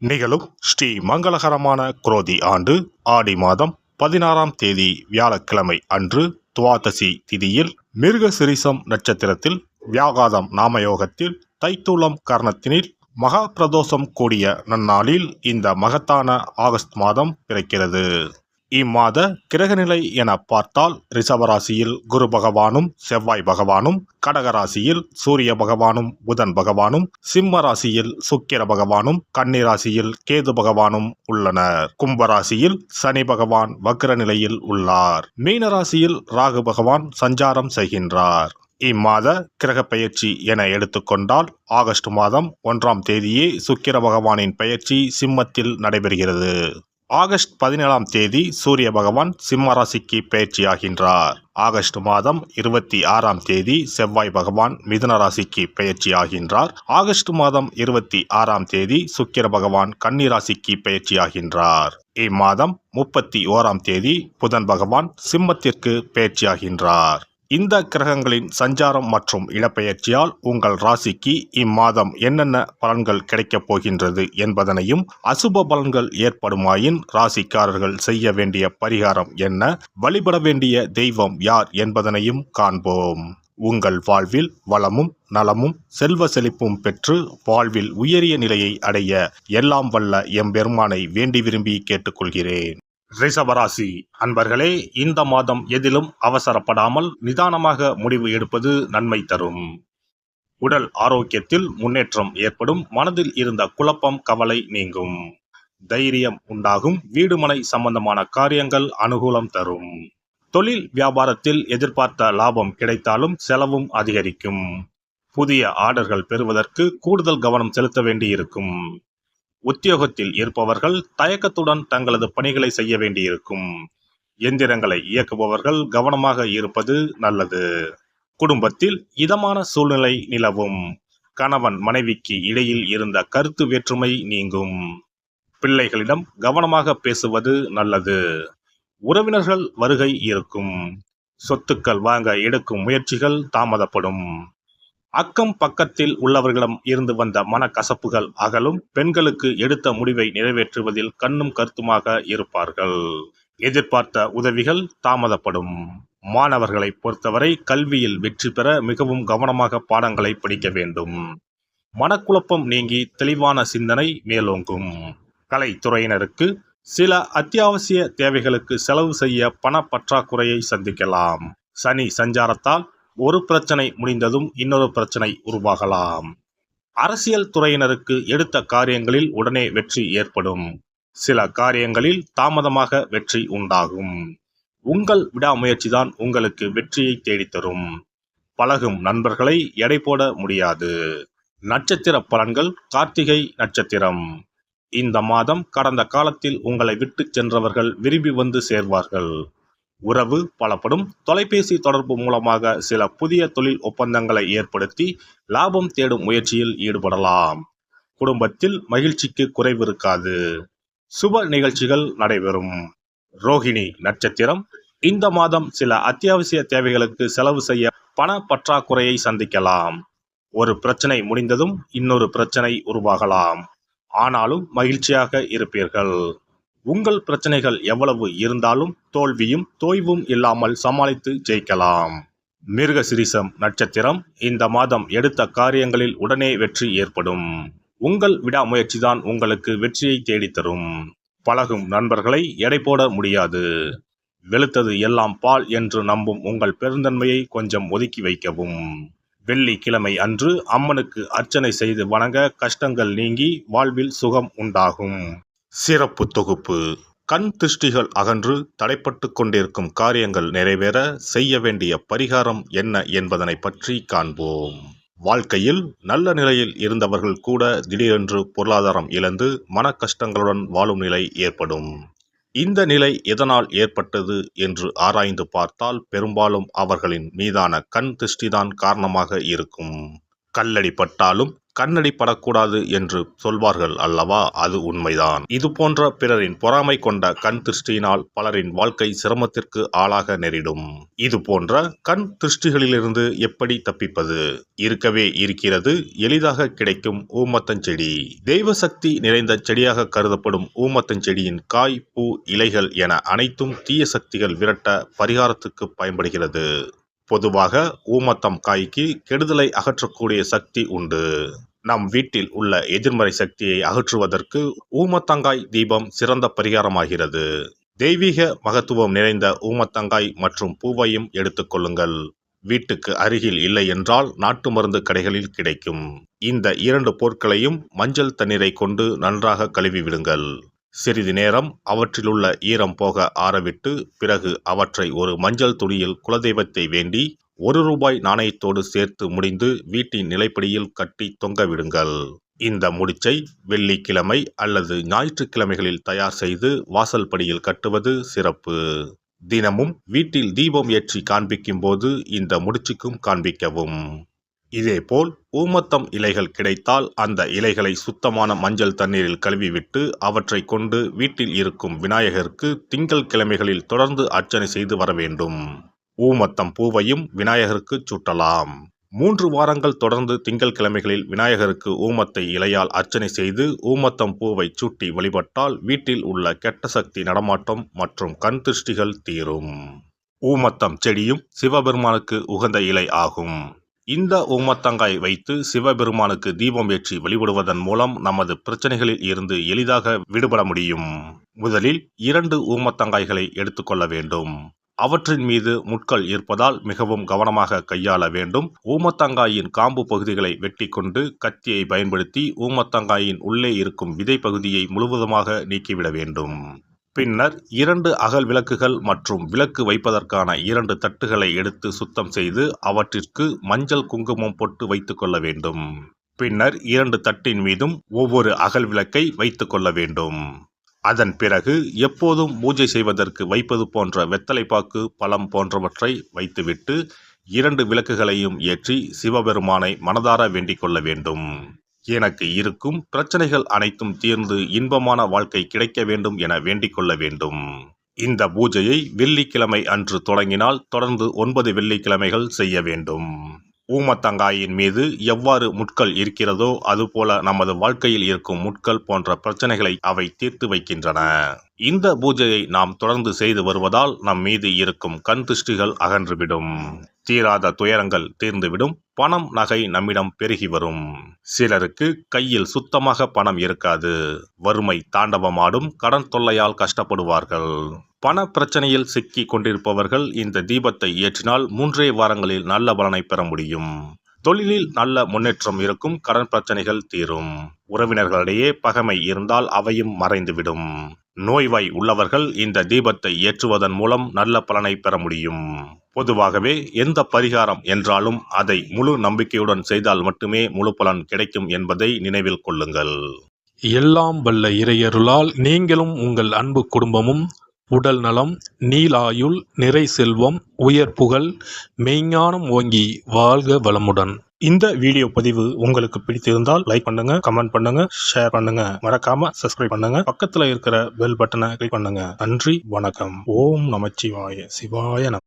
நிகழும் ஸ்ரீ மங்களகரமான குரோதி ஆண்டு ஆடி மாதம் 16ஆம் தேதி வியாழக்கிழமை அன்று துவாதசி திதியில் மிருகசிரிசம் நட்சத்திரத்தில் வியாகாதம் நாமயோகத்தில் தைத்தூலம் கர்ணத்தினில் மகா பிரதோஷம் கூடிய நன்னாளில் இந்த மகத்தான ஆகஸ்ட் மாதம் பிறக்கிறது. இம்மாத கிரகநிலை என பார்த்தால் ரிஷபராசியில் குரு பகவானும் செவ்வாய் பகவானும், கடகராசியில் சூரிய பகவானும் புதன் பகவானும், சிம்ம ராசியில் சுக்கிர பகவானும், கன்னிராசியில் கேது பகவானும் உள்ளனர். கும்பராசியில் சனி பகவான் வக்ர நிலையில் உள்ளார். மீனராசியில் ராகு பகவான் சஞ்சாரம் செய்கின்றார். இம்மாத கிரக பெயர்ச்சி என எடுத்துக்கொண்டால் ஆகஸ்ட் மாதம் 1ஆம் தேதியே சுக்கிர பகவானின் பெயர்ச்சி சிம்மத்தில் நடைபெறுகிறது. ஆகஸ்ட் 17ஆம் தேதி சூரிய பகவான் சிம்ம ராசிக்கு பெயர்ச்சியாகின்றார். ஆகஸ்ட் மாதம் 26ஆம் தேதி செவ்வாய் பகவான் மிதுன ராசிக்கு பெயர்ச்சியாகின்றார். ஆகஸ்ட் மாதம் 26ஆம் தேதி சுக்கிர பகவான் கன்னி ராசிக்கு பெயர்ச்சியாகின்றார். இம்மாதம் 31ஆம் தேதி புதன் பகவான் சிம்மத்திற்கு பெயர்ச்சியாகின்றார். இந்த கிரகங்களின் சஞ்சாரம் மற்றும் இடப்பெயர்ச்சியால் உங்கள் ராசிக்கு இம்மாதம் என்னென்ன பலன்கள் கிடைக்கப் போகின்றது என்பதனையும், அசுப பலன்கள் ஏற்படுமாயின் ராசிக்காரர்கள் செய்ய வேண்டிய பரிகாரம் என்ன, வழிபட வேண்டிய தெய்வம் யார் என்பதனையும் காண்போம். உங்கள் வாழ்வில் வளமும் நலமும் செல்வ செழிப்பும் பெற்று வாழ்வில் உயரிய நிலையை அடைய எல்லாம் வல்ல எம்பெருமானை வேண்டி விரும்பி கேட்டுக்கொள்கிறேன். ரிஷபராசி அன்பர்களே, இந்த மாதம் எதிலும் அவசரப்படாமல் நிதானமாக முடிவு எடுப்பது நன்மை தரும். உடல் ஆரோக்கியத்தில் முன்னேற்றம் ஏற்படும். மனதில் இருந்த குழப்பம் கவலை நீங்கும். தைரியம் உண்டாகும். வீடுமனை சம்பந்தமான காரியங்கள் அனுகூலம் தரும். தொழில் வியாபாரத்தில் எதிர்பார்த்த லாபம் கிடைத்தாலும் செலவும் அதிகரிக்கும். புதிய ஆர்டர்கள் பெறுவதற்கு கூடுதல் கவனம் செலுத்த வேண்டியிருக்கும். உத்தியோகத்தில் இருப்பவர்கள் தயக்கத்துடன் தங்களது பணிகளை செய்ய வேண்டியிருக்கும். எந்திரங்களை இயக்குபவர்கள் கவனமாக இருப்பது நல்லது. குடும்பத்தில் இதமான சூழ்நிலை நிலவும். கணவன் மனைவிக்கு இடையில் இருந்த கருத்து வேற்றுமை நீங்கும். பிள்ளைகளிடம் கவனமாக பேசுவது நல்லது. உறவினர்கள் வருகை இருக்கும். சொத்துக்கள் வாங்க எடுக்கும் முயற்சிகள் தாமதப்படும். அக்கம் பக்கத்தில் உள்ளவர்களிடம் இருந்து வந்த மனக்கசப்புகள் அகலும். பெண்களுக்கு எடுத்த முடிவை நிறைவேற்றுவதில் கண்ணும் கருத்துமாக இருப்பார்கள். எதிர்பார்த்த உதவிகள் தாமதப்படும். மாணவர்களை பொறுத்தவரை கல்வியில் வெற்றி பெற மிகவும் கவனமாக பாடங்களை படிக்க வேண்டும். மனக்குழப்பம் நீங்கி தெளிவான சிந்தனை மேலோங்கும். கலைத்துறையினருக்கு சில அத்தியாவசிய தேவைகளுக்கு செலவு செய்ய பண பற்றாக்குறையை சந்திக்கலாம். சனி சஞ்சாரத்தால் ஒரு பிரச்சனை முடிந்ததும் இன்னொரு பிரச்சனை உருவாகலாம். அரசியல் துறையினருக்கு எடுத்த காரியங்களில் உடனே வெற்றி ஏற்படும். சில காரியங்களில் தாமதமாக வெற்றி உண்டாகும். உங்கள் விடாமுயற்சிதான் உங்களுக்கு வெற்றியை தேடித்தரும். பழகும் நண்பர்களை எடை போட முடியாது. நட்சத்திர பலன்கள். கார்த்திகை நட்சத்திரம். இந்த மாதம் கடந்த காலத்தில் உங்களை விட்டு சென்றவர்கள் விரும்பி வந்து சேர்வார்கள். உறவு பலப்படும். தொலைபேசி தொடர்பு மூலமாக சில புதிய தொழில் ஒப்பந்தங்களை ஏற்படுத்தி லாபம் தேடும் முயற்சியில் ஈடுபடலாம். குடும்பத்தில் மகிழ்ச்சிக்கு குறைவு இருக்காது. சுப நிகழ்ச்சிகள் நடைபெறும். ரோகிணி நட்சத்திரம். இந்த மாதம் சில அத்தியாவசிய தேவைகளுக்கு செலவு செய்ய பண பற்றாக்குறையை சந்திக்கலாம். ஒரு பிரச்சனை முடிந்ததும் இன்னொரு பிரச்சனை உருவாகலாம். ஆனாலும் மகிழ்ச்சியாக இருப்பீர்கள். உங்கள் பிரச்சனைகள் எவ்வளவு இருந்தாலும் தோல்வியும் தோய்வும் இல்லாமல் சமாளித்து ஜெயிக்கலாம். மிருகசிரிசம் நட்சத்திரம். இந்த மாதம் எடுத்த காரியங்களில் உடனே வெற்றி ஏற்படும். உங்கள் விடாமுயற்சிதான் உங்களுக்கு வெற்றியை தேடித்தரும். பழகும் நண்பர்களை எடை போட முடியாது. வெளுத்தது எல்லாம் பால் என்று நம்பும் உங்கள் பெருந்தன்மையை கொஞ்சம் ஒதுக்கி வைக்கவும். வெள்ளிக்கிழமை அன்று அம்மனுக்கு அர்ச்சனை செய்து வணங்க கஷ்டங்கள் நீங்கி வாழ்வில் சுகம் உண்டாகும். சிறப்பு தொகுப்பு. கண் திருஷ்டிகள் அகன்று தடைப்பட்டு கொண்டிருக்கும் காரியங்கள் நிறைவேற செய்ய வேண்டிய பரிகாரம் என்ன என்பதனை பற்றி காண்போம். வாழ்க்கையில் நல்ல நிலையில் இருந்தவர்கள் கூட திடீரென்று பொருளாதாரம் இழந்து மன கஷ்டங்களுடன் வாழும் நிலை ஏற்படும். இந்த நிலை எதனால் ஏற்பட்டது என்று ஆராய்ந்து பார்த்தால் பெரும்பாலும் அவர்களின் மீதான கண் திருஷ்டிதான் காரணமாக இருக்கும். கல்லடி பட்டாலும் கண்ணடி படக்கூடாது என்று சொல்வார்கள் அல்லவா, அது உண்மைதான். இது போன்ற பிறரின் பொறாமை கொண்ட கண் திருஷ்டியினால் பலரின் வாழ்க்கை சிரமத்திற்கு ஆளாக நேரிடும். இது போன்ற கண் திருஷ்டிகளிலிருந்து எப்படி தப்பிப்பது? இருக்கவே இருக்கிறது எளிதாக கிடைக்கும் ஊமத்தஞ்செடி. தெய்வ சக்தி நிறைந்த செடியாக கருதப்படும் ஊமத்தஞ்செடியின் காய், பூ, இலைகள் என அனைத்தும் தீய சக்திகள் விரட்ட பரிகாரத்துக்கு பயன்படுகிறது. பொதுவாக ஊமத்தம் காய்க்கு கெடுதலை அகற்றக்கூடிய சக்தி உண்டு. நம் வீட்டில் உள்ள எதிர்மறை சக்தியை அகற்றுவதற்கு ஊமத்தங்காய் தீபம் சிறந்த பரிகாரமாகிறது. தெய்வீக மகத்துவம் நிறைந்த ஊமத்தங்காய் மற்றும் பூவையும் எடுத்துக்கொள்ளுங்கள். வீட்டுக்கு அருகில் இல்லை என்றால் நாட்டு மருந்து கடைகளில் கிடைக்கும். இந்த 2 பொருட்களையும் மஞ்சள் தண்ணீரை கொண்டு நன்றாக கழுவி விடுங்கள். சிறிது நேரம் அவற்றிலுள்ள ஈரம் போக ஆறவிட்டு பிறகு அவற்றை ஒரு மஞ்சள் துணியில் குலதெய்வத்தை வேண்டி ₹1 நாணயத்தோடு சேர்த்து முடிந்து வீட்டின் நிலைப்படியில் கட்டி தொங்க விடுங்கள். இந்த முடிச்சை வெள்ளிக்கிழமை அல்லது ஞாயிற்றுக்கிழமைகளில் தயார் செய்து வாசல் படியில் கட்டுவது சிறப்பு. தினமும் வீட்டில் தீபம் ஏற்றி காண்பிக்கும் போது இந்த முடிச்சுக்கும் காண்பிக்கவும். இதேபோல் ஊமத்தம் இலைகள் கிடைத்தால் அந்த இலைகளை சுத்தமான மஞ்சள் தண்ணீரில் கழுவிவிட்டு அவற்றை கொண்டு வீட்டில் இருக்கும் விநாயகருக்கு திங்கள் கிழமைகளில் தொடர்ந்து அர்ச்சனை செய்து வர வேண்டும். ஊமத்தம் பூவையும் விநாயகருக்கு சூட்டலாம். 3 வாரங்கள் தொடர்ந்து திங்கள் கிழமைகளில் விநாயகருக்கு ஊமத்தை இலையால் அர்ச்சனை செய்து ஊமத்தம் பூவை சூட்டி வழிபட்டால் வீட்டில் உள்ள கெட்ட சக்தி நடமாட்டம் மற்றும் கண் திருஷ்டிகள் தீரும். ஊமத்தம் செடியும் சிவபெருமானுக்கு உகந்த இலை ஆகும். இந்த ஊமத்தங்காய் வைத்து சிவபெருமானுக்கு தீபம் ஏற்றி வழிபடுவதன் மூலம் நமது பிரச்சனைகளில் இருந்து எளிதாக விடுபட முடியும். முதலில் 2 ஊமத்தங்காய்களை எடுத்துக்கொள்ள வேண்டும். அவற்றின் மீது முட்கள் இருப்பதால் மிகவும் கவனமாக கையாள வேண்டும். ஊமத்தங்காயின் காம்பு பகுதிகளை வெட்டி கொண்டு கத்தியை பயன்படுத்தி ஊமத்தங்காயின் உள்ளே இருக்கும் விதை பகுதியை முழுவதுமாக நீக்கிவிட வேண்டும். பின்னர் 2 அகல் விளக்குகள் மற்றும் விளக்கு வைப்பதற்கான 2 தட்டுகளை எடுத்து சுத்தம் செய்து அவற்றிற்கு மஞ்சள் குங்குமம் போட்டு வைத்துக் கொள்ள வேண்டும். பின்னர் 2 தட்டின் மீதும் ஒவ்வொரு அகல் விளக்கை வைத்துக் கொள்ள வேண்டும். அதன் பிறகு எப்போதும் பூஜை செய்வதற்கு வைப்பது போன்ற வெத்தலைப்பாக்கு, பழம் போன்றவற்றை வைத்துவிட்டு 2 விளக்குகளையும் ஏற்றி சிவபெருமானை மனதார வேண்டிக் கொள்ள வேண்டும். எனக்கு இருக்கும் பிரச்சனைகள் அனைத்தும் தீர்ந்து இன்பமான வாழ்க்கை கிடைக்க வேண்டும் என வேண்டிக் கொள்ள வேண்டும். இந்த பூஜையை வெள்ளிக்கிழமை அன்று தொடங்கினால் தொடர்ந்து 9 வெள்ளிக்கிழமைகள் செய்ய வேண்டும். ஊமத்தங்காயின் மீது எவ்வாறு முட்கள் இருக்கிறதோ அதுபோல நமது வாழ்க்கையில் இருக்கும் முட்கள் போன்ற பிரச்சனைகளை அவை தீர்த்து வைக்கின்றன. இந்த பூஜையை நாம் தொடர்ந்து செய்து வருவதால் நம் மீது இருக்கும் கண் திருஷ்டிகள் அகன்றுவிடும். தீராத துயரங்கள் தீர்ந்துவிடும். பணம், நகை நம்மிடம் பெருகி வரும். சிலருக்கு கையில் சுத்தமாக பணம் இருக்காது. வறுமை தாண்டவமாடும். கடன் தொல்லையால் கஷ்டப்படுவார்கள். பண பிரச்சனையில் சிக்கி கொண்டிருப்பவர்கள் இந்த தீபத்தை ஏற்றினால் 3 வாரங்களில் நல்ல பலனை பெற முடியும். தொழிலில் நல்ல முன்னேற்றம் இருக்கும். கடன் பிரச்சனைகள் தீரும். உறவினர்களிடையே பகைமை இருந்தால் அவையும் மறைந்துவிடும். நோய்வாய் உள்ளவர்கள் இந்த தீபத்தை ஏற்றுவதன் மூலம் நல்ல பலனை பெற முடியும். பொதுவாகவே எந்த பரிகாரம் என்றாலும் அதை முழு நம்பிக்கையுடன் செய்தால் மட்டுமே முழு பலன் கிடைக்கும் என்பதை நினைவில் கொள்ளுங்கள். எல்லாம் வல்ல இறையருளால் நீங்களும் உங்கள் அன்பு குடும்பமும் உடல் நலம், நீலாயுள், நிறை செல்வம், உயர் புகழ், மெய்ஞானம் ஓங்கி வாழ்க வளமுடன். இந்த வீடியோ பதிவு உங்களுக்கு பிடித்திருந்தால் லைக் பண்ணுங்க, கமெண்ட் பண்ணுங்க, ஷேர் பண்ணுங்க. மறக்காம சப்ஸ்கிரைப் பண்ணுங்க. பக்கத்துல இருக்கிற பெல் பட்டனை கிளிக் பண்ணுங்க. நன்றி, வணக்கம். ஓம் நமச்சிவாய. சிவாய நம.